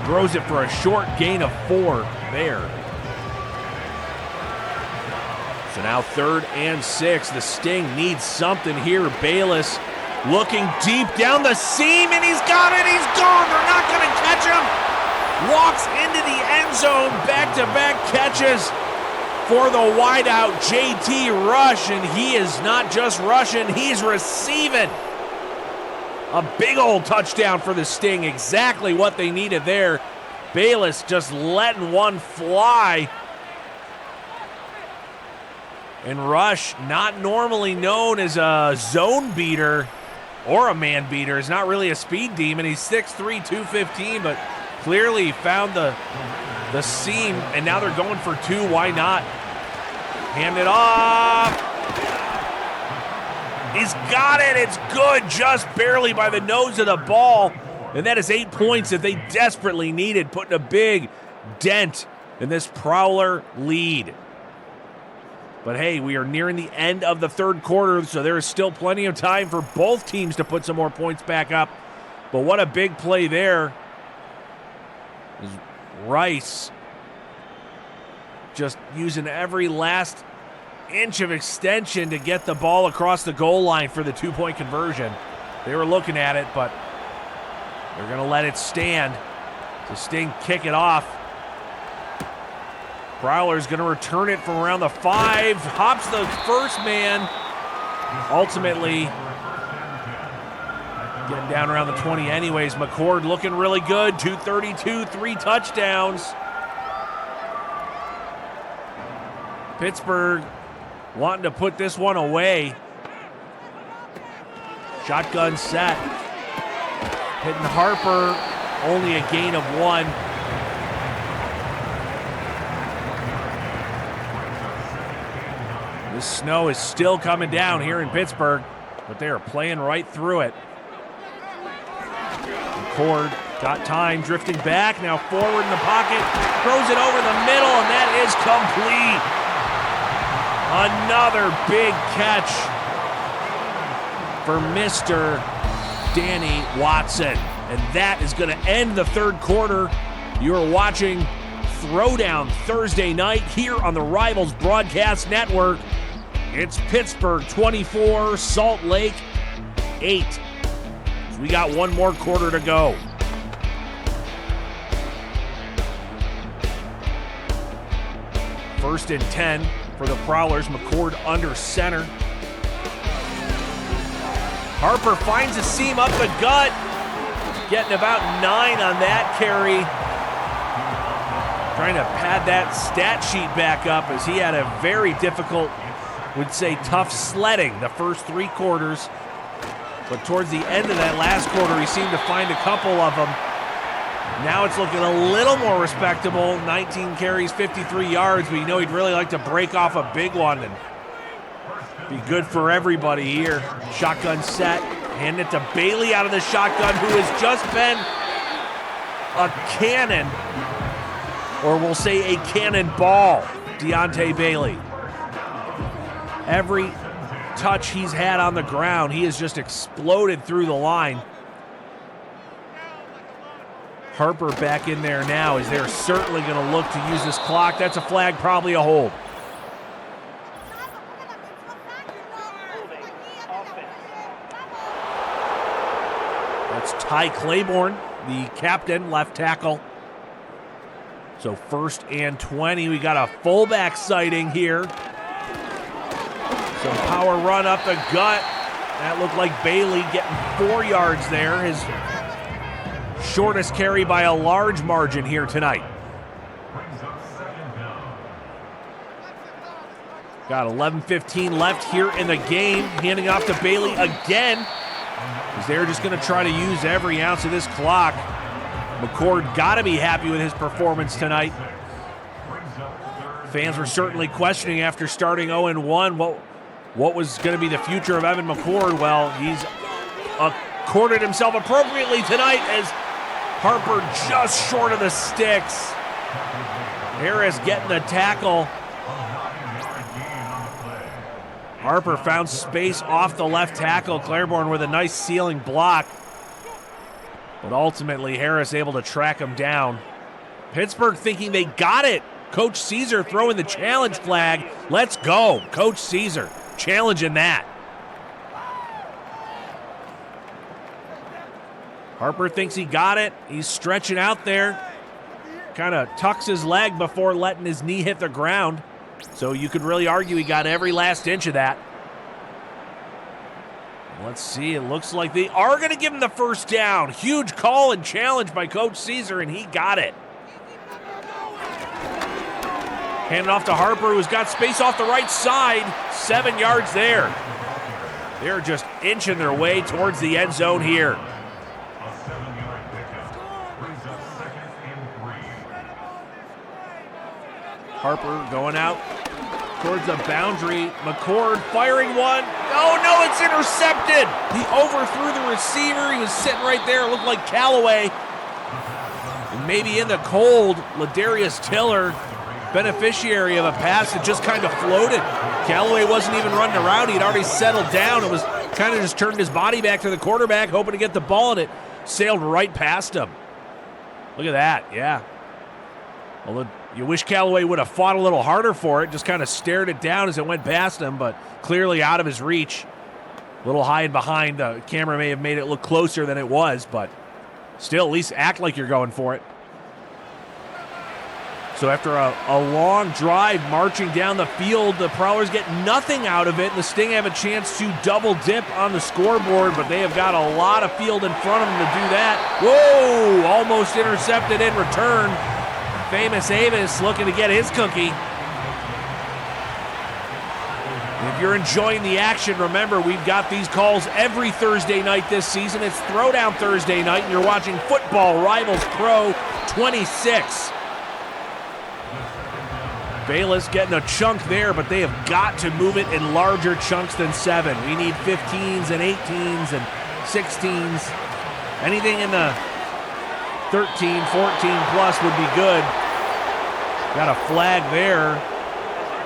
throws it for a short gain of 4 there. So now 3rd and 6. The Sting needs something here. Bayless looking deep down the seam, and he's got it. He's gone. They're not going to catch him. Walks into the end zone. Back-to-back catches for the wideout, JT Rush, and he is not just rushing, he's receiving. A big old touchdown for the Sting. Exactly what they needed there. Bayless just letting one fly. And Rush, not normally known as a zone beater or a man beater, is not really a speed demon. He's 6'3", 215, but clearly found the seam, and now they're going for 2. Why not? Hand it off. He's got it. It's good, just barely by the nose of the ball. And that is 8 points that they desperately needed, putting a big dent in this Prowler lead. But hey, we are nearing the end of the 3rd quarter, so there is still plenty of time for both teams to put some more points back up. But what a big play there. Rice just using every last inch of extension to get the ball across the goal line for the 2-point conversion. They were looking at it, but they're going to let it stand. So Sting kick it off. Prowler's going to return it from around the 5. Hops the first man. Ultimately, getting down around the 20 anyways. McCord looking really good. 232, 3 touchdowns. Pittsburgh wanting to put this one away. Shotgun set. Hitting Harper. Only a gain of 1. The snow is still coming down here in Pittsburgh, but they are playing right through it. McCord got time, drifting back, now forward in the pocket, throws it over the middle, and that is complete. Another big catch for Mr. Danny Watson. And that is going to end the third quarter. You're watching Throwdown Thursday Night here on the Rivals Broadcast Network. It's Pittsburgh 24, Salt Lake 8. So we got one more quarter to go. First and 10 for the Prowlers. McCord under center. Harper finds a seam up the gut. Getting about 9 on that carry. Trying to pad that stat sheet back up as he had a very difficult, would say tough sledding the first 3 quarters. But towards the end of that last quarter, he seemed to find a couple of them. Now it's looking a little more respectable. 19 carries, 53 yards, but you know he'd really like to break off a big one and be good for everybody here. Shotgun set, hand it to Bailey out of the shotgun, who has just been a cannon, or we'll say a cannonball, Deontay Bailey. Every touch he's had on the ground, he has just exploded through the line. Harper back in there now as they're certainly going to look to use this clock. That's a flag, probably a hold. That's Ty Claiborne, the captain, left tackle. So 1st and 20. We got a fullback sighting here. Some power run up the gut. That looked like Bailey getting 4 yards there. His shortest carry by a large margin here tonight. Got 11:15 left here in the game. Handing off to Bailey again, as they're just going to try to use every ounce of this clock. McCord got to be happy with his performance tonight. Fans were certainly questioning after starting 0-1 what was going to be the future of Evan McCord. Well, he's accorded himself appropriately tonight as Harper just short of the sticks. Harris getting the tackle. Harper found space off the left tackle. Claiborne with a nice sealing block. But ultimately, Harris able to track him down. Pittsburgh thinking they got it. Coach Caesar throwing the challenge flag. Let's go. Coach Caesar challenging that. Harper thinks he got it. He's stretching out there. Kind of tucks his leg before letting his knee hit the ground. So you could really argue he got every last inch of that. Let's see, it looks like they are going to give him the first down. Huge call and challenge by Coach Caesar, and he got it. Handing off to Harper, who's got space off the right side. 7 yards there. They're just inching their way towards the end zone here. Harper going out towards the boundary. McCord firing one. Oh no, it's intercepted. He overthrew the receiver. He was sitting right there. It looked like Callaway. And maybe in the cold, Ladarius Tiller, beneficiary of a pass that just kind of floated. Callaway wasn't even running around. He had already settled down. It was kind of just turned his body back to the quarterback, hoping to get the ball, and it sailed right past him. Look at that, yeah. Well, you wish Callaway would have fought a little harder for it, just kind of stared it down as it went past him, but clearly out of his reach. A little high and behind. The camera may have made it look closer than it was, but still at least act like you're going for it. So after a long drive marching down the field, the Prowlers get nothing out of it, and the Sting have a chance to double dip on the scoreboard, but they have got a lot of field in front of them to do that. Whoa! Almost intercepted in return. Famous Avis looking to get his cookie. If you're enjoying the action, remember we've got these calls every Thursday night this season. It's Throwdown Thursday Night, and you're watching Football Rivals Pro 26. Bayless getting a chunk there, but they have got to move it in larger chunks than 7. We need 15s and 18s and 16s. Anything in the 13, 14 plus would be good. Got a flag there.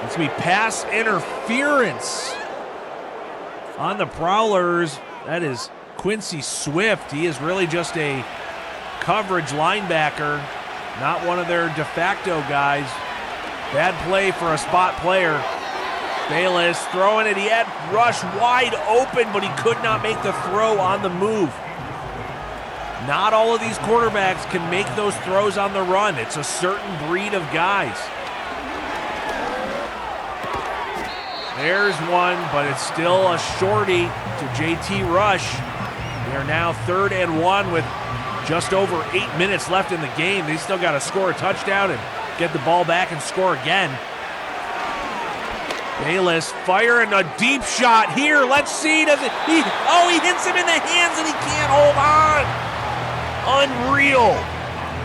It's going to be pass interference on the Prowlers. That is Quincy Swift. He is really just a coverage linebacker, not one of their de facto guys. Bad play for a spot player. Bayless throwing it. He had Rush wide open, but he could not make the throw on the move. Not all of these quarterbacks can make those throws on the run. It's a certain breed of guys. There's one, but it's still a shorty to JT Rush. They are now 3rd and 1 with just over 8 minutes left in the game. They still got to score a touchdown and get the ball back and score again. Bayless firing a deep shot here. Let's see. He hits him in the hands and he can't hold on. Unreal.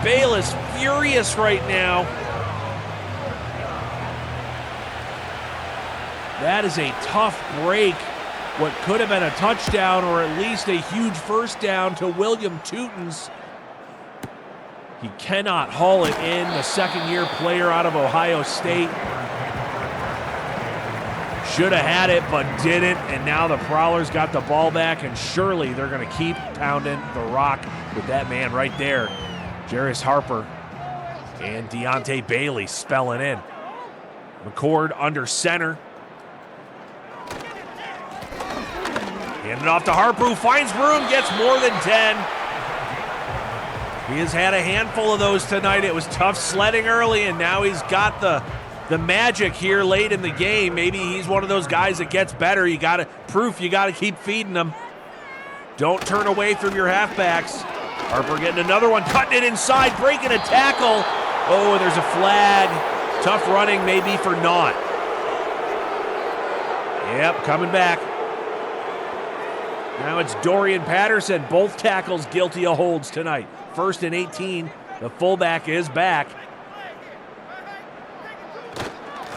Bayless furious right now. That is a tough break. What could have been a touchdown or at least a huge first down to William Tutens. He cannot haul it in, the second-year player out of Ohio State. Should have had it, but didn't, and now the Prowlers got the ball back, and surely they're going to keep pounding the rock with that man right there. Jarius Harper and Deontay Bailey spelling in. McCord under center. Handing off to Harper, who finds room, gets more than 10. He has had a handful of those tonight. It was tough sledding early, and now he's got the magic here late in the game. Maybe he's one of those guys that gets better. You got to keep feeding him. Don't turn away from your halfbacks. Harper getting another one, cutting it inside, breaking a tackle. Oh, there's a flag. Tough running maybe for naught. Yep, coming back. Now it's Dorian Patterson. Both tackles guilty of holds tonight. 1st and 18. The fullback is back.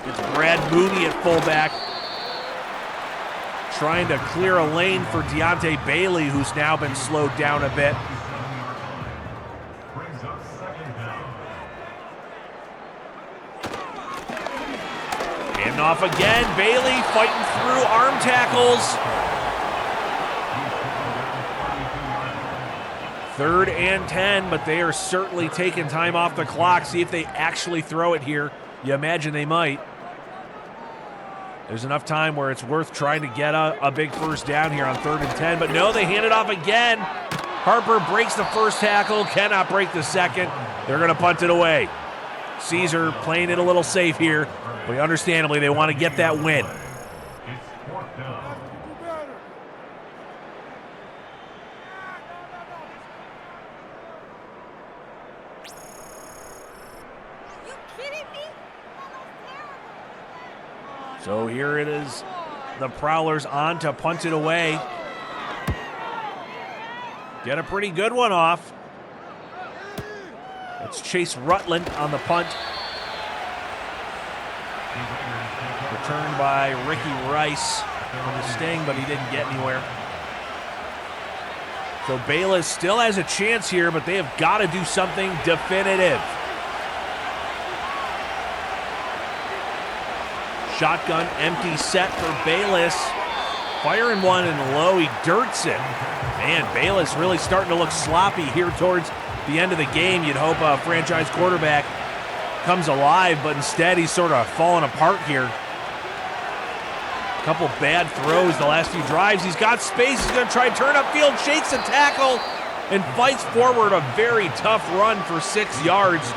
It's Brad Mooney at fullback, trying to clear a lane for Deontay Bailey, who's now been slowed down a bit. And off again, Bailey fighting through arm tackles. 3rd and 10, but they are certainly taking time off the clock. See if they actually throw it here. You imagine they might. There's enough time where it's worth trying to get a big first down here on 3rd and 10, but no, they hand it off again. Harper breaks the first tackle, cannot break the second. They're going to punt it away. Caesar playing it a little safe here, but understandably they want to get that win. So here it is, the Prowlers on to punt it away. Get a pretty good one off. It's Chase Rutland on the punt. Returned by Ricky Rice from the sting, but he didn't get anywhere. So Bayless still has a chance here, but they have got to do something definitive. Shotgun empty set for Bayless. Firing one and low, he dirts it. Man, Bayless really starting to look sloppy here towards the end of the game. You'd hope a franchise quarterback comes alive, but instead he's sort of falling apart here. A couple bad throws the last few drives. He's got space, he's gonna try and turn upfield, shakes a tackle, and fights forward a very tough run for 6 yards.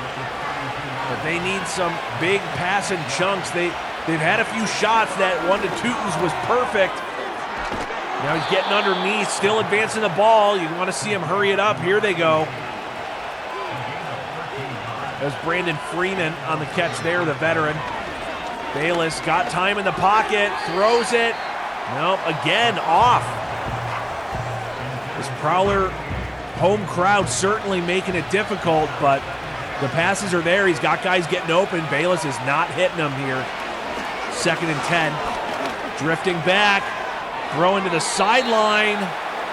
But they need some big passing chunks. They've had a few shots. That one to Tutens was perfect. Now he's getting underneath, still advancing the ball. You want to see him hurry it up. Here they go. There's Brandon Freeman on the catch there, the veteran. Bayless got time in the pocket, throws it. Nope, again, off. This Prowler home crowd certainly making it difficult, but the passes are there. He's got guys getting open. Bayless is not hitting them here. 2nd and 10. Drifting back. Throwing to the sideline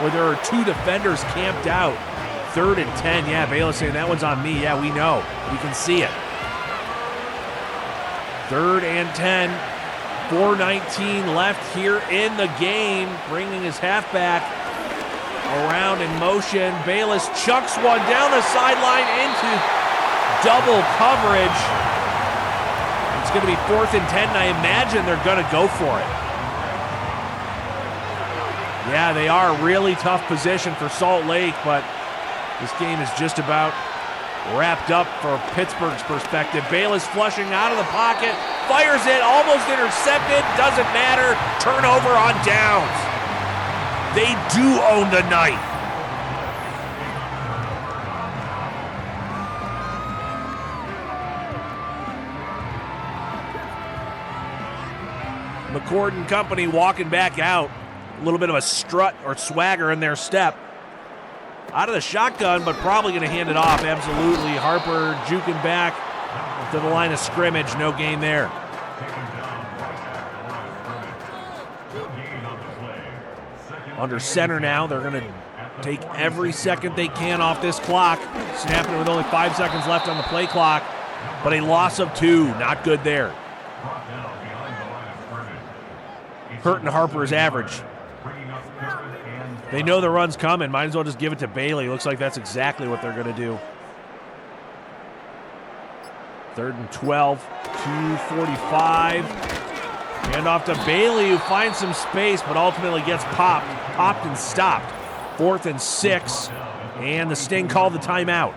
where there are 2 defenders camped out. 3rd and 10. Yeah, Bayless saying that one's on me. Yeah, we know. We can see it. 3rd and 10. 4:19 left here in the game. Bringing his halfback around in motion. Bayless chucks one down the sideline into double coverage. It's going to be 4th and 10, and I imagine they're going to go for it. Yeah, they are. Really tough position for Salt Lake, but this game is just about wrapped up for Pittsburgh's perspective. Bayless flushing out of the pocket, fires it, almost intercepted, doesn't matter. Turnover on downs. They do own the night. McCord and company walking back out. A little bit of a strut or swagger in their step. Out of the shotgun, but probably going to hand it off. Absolutely. Harper juking back to the line of scrimmage. No gain there. Under center now. They're going to take every second they can off this clock. Snapping it with only 5 seconds left on the play clock. But a loss of 2. Not good there. Hurting Harper's average. They know the run's coming. Might as well just give it to Bailey. Looks like that's exactly what they're going to do. 3rd and 12, 2:45. Hand off to Bailey, who finds some space, but ultimately gets popped and stopped. 4th and 6, and the Sting called the timeout.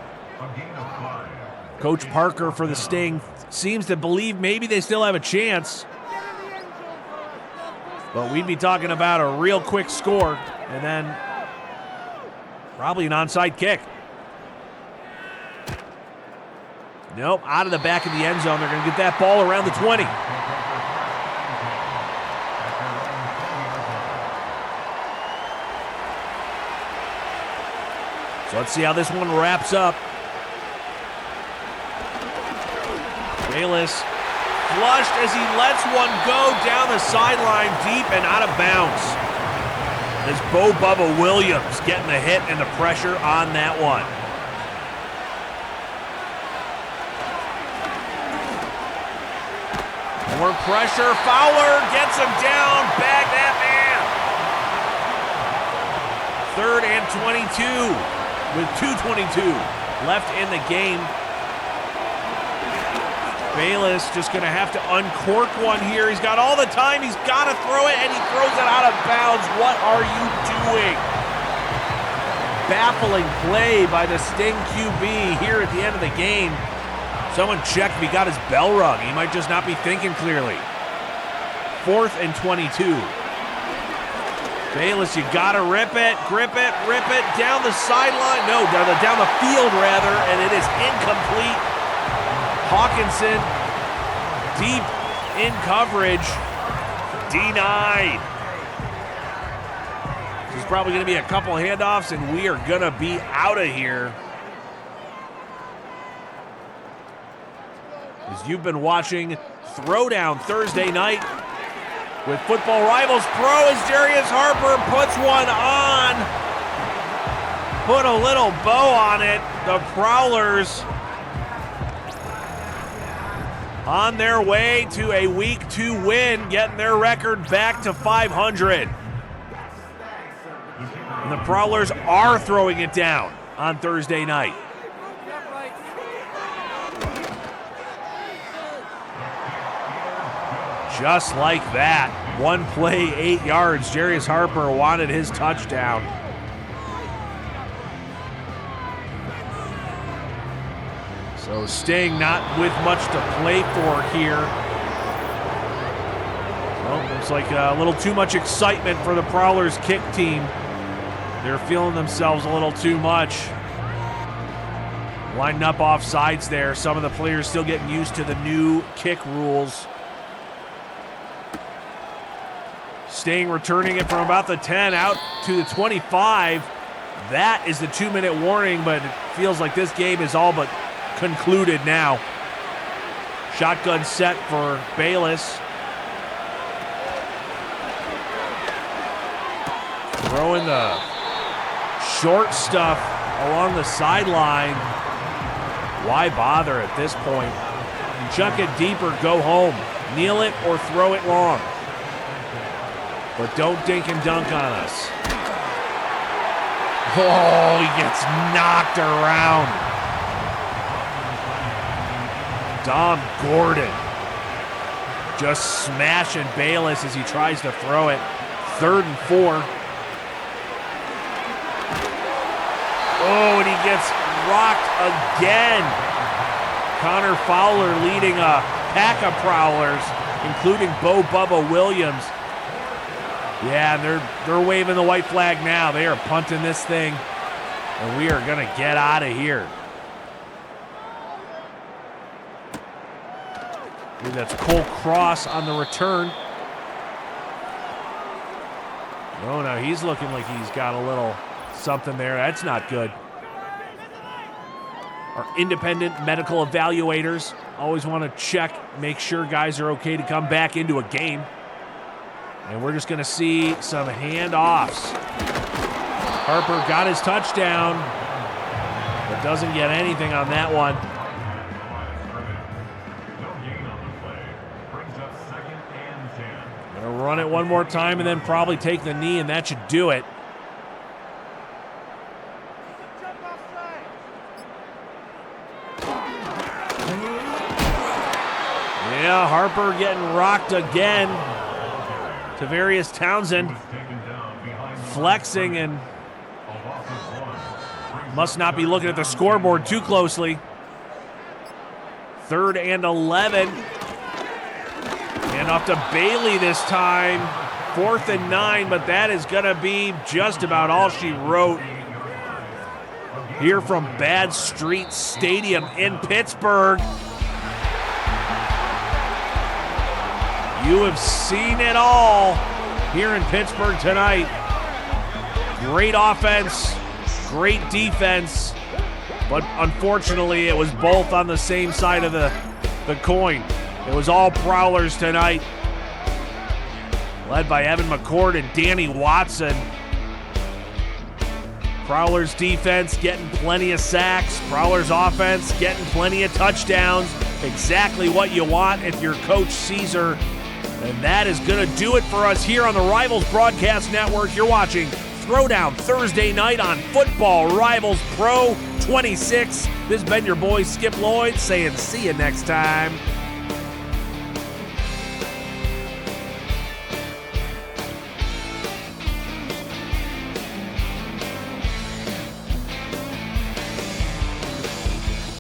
Coach Parker for the Sting seems to believe maybe they still have a chance. But we'd be talking about a real quick score, and then probably an onside kick. Nope, out of the back of the end zone. They're going to get that ball around the 20. So let's see how this one wraps up. Bayless flushed as he lets one go down the sideline deep and out of bounds. As Bo Bubba Williams getting the hit and the pressure on that one. More pressure. Fowler gets him down. Bag that man. 3rd and 22 with 2:22 left in the game. Bayless just going to have to uncork one here. He's got all the time. He's got to throw it, and he throws it out of bounds. What are you doing? Baffling play by the Sting QB here at the end of the game. Someone check if he got his bell rung. He might just not be thinking clearly. 4th and 22. Bayless, you got to rip it, grip it, down the sideline. No, down the field, rather, and it is incomplete. Hawkinson deep in coverage, denied. There's probably going to be a couple handoffs, and we are going to be out of here. As you've been watching Throwdown Thursday Night with Football Rivals Pro, as Darius Harper puts one on. Put a little bow on it. The Prowlers on their way to a Week 2 win, getting their record back to 500. And the Prowlers are throwing it down on Thursday night. Just like that. One play, 8 yards. Darius Harper wanted his touchdown. So Sting not with much to play for here. Well, looks like a little too much excitement for the Prowlers kick team. They're feeling themselves a little too much. Lining up off sides there. Some of the players still getting used to the new kick rules. Sting returning it from about the 10 out to the 25. That is the 2-minute warning, but it feels like this game is all but concluded now. Shotgun set for Bayless. Throwing the short stuff along the sideline. Why bother at this point? Chuck it deeper, go home. Kneel it or throw it long. But don't dink and dunk on us. Oh, he gets knocked around. Dom Gordon just smashing Bayless as he tries to throw it. 3rd and 4. Oh, and he gets rocked again. Connor Fowler leading a pack of Prowlers, including Bo Bubba Williams. Yeah, they're waving the white flag now. They are punting this thing, and we are going to get out of here. I believe that's Cole Cross on the return. Oh, no, he's looking like he's got a little something there. That's not good. Our independent medical evaluators always want to check, make sure guys are okay to come back into a game. And we're just going to see some handoffs. Harper got his touchdown, but doesn't get anything on that one. Going to run it one more time and then probably take the knee, and that should do it. Yeah, Harper getting rocked again. Tavarius Townsend flexing and must not be looking at the scoreboard too closely. 3rd and 11. And off to Bailey this time. 4th and 9, but that is going to be just about all she wrote. Here from Bad Street Stadium in Pittsburgh. You have seen it all here in Pittsburgh tonight. Great offense, great defense, but unfortunately it was both on the same side of the coin. It was all Prowlers tonight, led by Evan McCord and Danny Watson. Prowlers defense getting plenty of sacks. Prowlers offense getting plenty of touchdowns. Exactly what you want if you're Coach Caesar. And that is going to do it for us here on the Rivals Broadcast Network. You're watching Throwdown Thursday Night on Football Rivals Pro 26. This has been your boy Skip Lloyd saying see you next time.